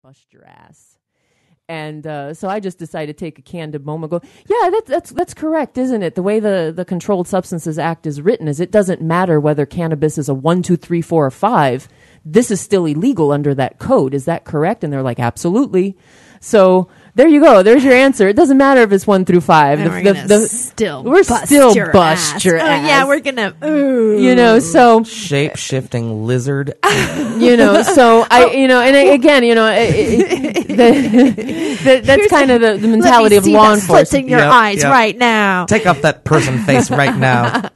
bust your ass. And so I just decided to take a candid moment and go, yeah, that's correct, isn't it? The way the Controlled Substances Act is written is it doesn't matter whether cannabis is a 1, 2, 3, 4, or 5. This is still illegal under that code. Is that correct? And they're like, absolutely. So there you go. There's your answer. It doesn't matter if it's 1 through 5. We're still bust your ass. Your ass. Oh, yeah, we're gonna, so shape-shifting lizard. So that's kind of the mentality of law enforcement. Slits in your eyes right now. Take off that person face right now.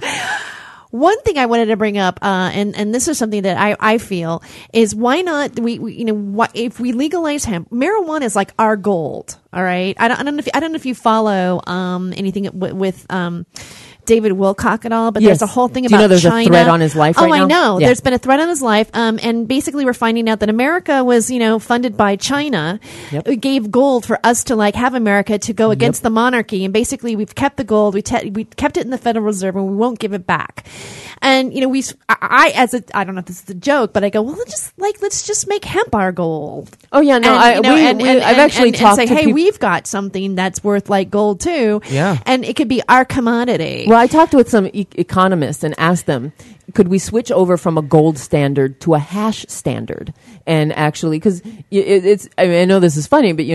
One thing I wanted to bring up, and this is something that I feel is why not if we legalize hemp, marijuana is like our gold. All right. I don't know if you follow anything with David Wilcock at all, but there's a whole thing about China. There's a thread on his life right now? I know. Yeah. There's been a thread on his life. And basically we're finding out that America was, funded by China. Yep. It gave gold for us to have America to go against the monarchy. And basically we've kept the gold. We kept it in the Federal Reserve and we won't give it back. And, I don't know if this is a joke, but I go, well, let's just make hemp our gold. Oh yeah, no, I've actually talked to people. Hey, we've got something that's worth like gold too. Yeah. And it could be our commodity. Well, I talked with some economists and asked them, could we switch over from a gold standard to a hash standard? And actually, because I know this is funny, but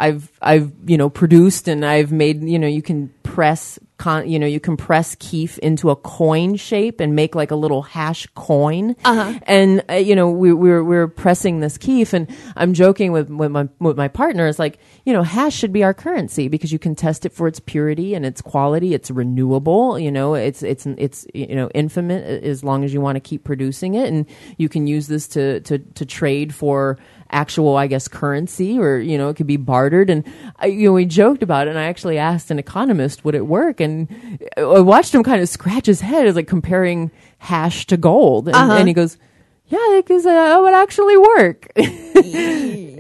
I've produced and I've made, you can press you can press keef into a coin shape and make like a little hash coin. Uh-huh. And we're pressing this keef, and I'm joking with my partner. It's like, hash should be our currency because you can test it for its purity and its quality. It's renewable. It's infinite as long as you want to keep producing it, and you can use this to trade for actual, I guess, currency, or it could be bartered. And we joked about it, and I actually asked an economist, would it work? And I watched him kind of scratch his head as like comparing hash to gold, and he goes, yeah, because it would actually work.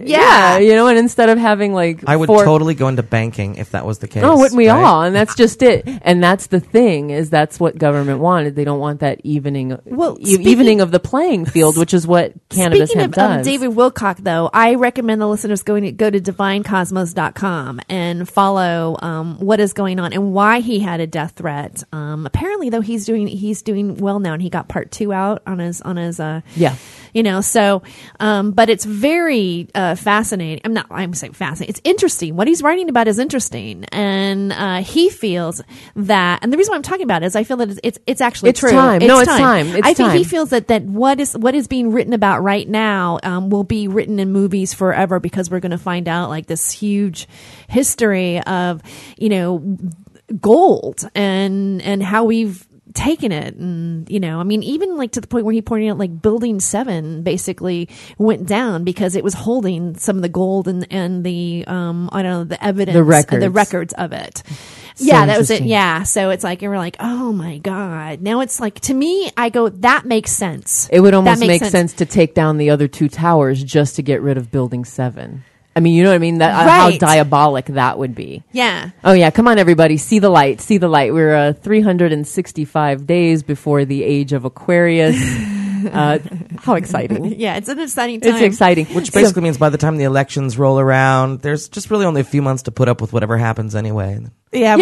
Yeah. And instead of having like I would totally go into banking if that was the case. Oh, wouldn't we all? And that's just it. And that's the thing, is that's what government wanted. They don't want that evening of the playing field, which is what cannabis hemp does. Speaking of David Wilcock, though, I recommend the listeners go to divinecosmos.com and follow what is going on and why he had a death threat. Apparently, though, he's doing well now, and he got part 2 out on his but it's very fascinating. I'm saying fascinating. It's interesting. What he's writing about is interesting. And he feels that, and the reason why I'm talking about it is I feel that it's actually true. Time. It's time. I think he feels that what is being written about right now will be written in movies forever, because we're going to find out like this huge history of, gold and how we've taken it. And even like to the point where he pointed out like building 7 basically went down because it was holding some of the gold and the the evidence, the records of it. So yeah, that was it. Yeah. So it's like, and we're like, oh my God. Now it's like, to me, I go, that makes sense. It would almost make sense to take down the other 2 towers just to get rid of building 7. I mean, you know what I mean? That how diabolic that would be. Yeah. Oh yeah, come on everybody, see the light, see the light. We're 365 days before the age of Aquarius. How exciting. Yeah, it's an exciting time. It's exciting. Which basically means by the time the elections roll around, there's just really only a few months to put up with whatever happens anyway. Yeah.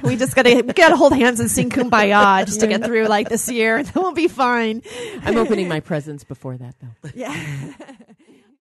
we just gotta hold hands and sing Kumbaya just to get through like this year. Then we'll be fine. I'm opening my presents before that though. Yeah.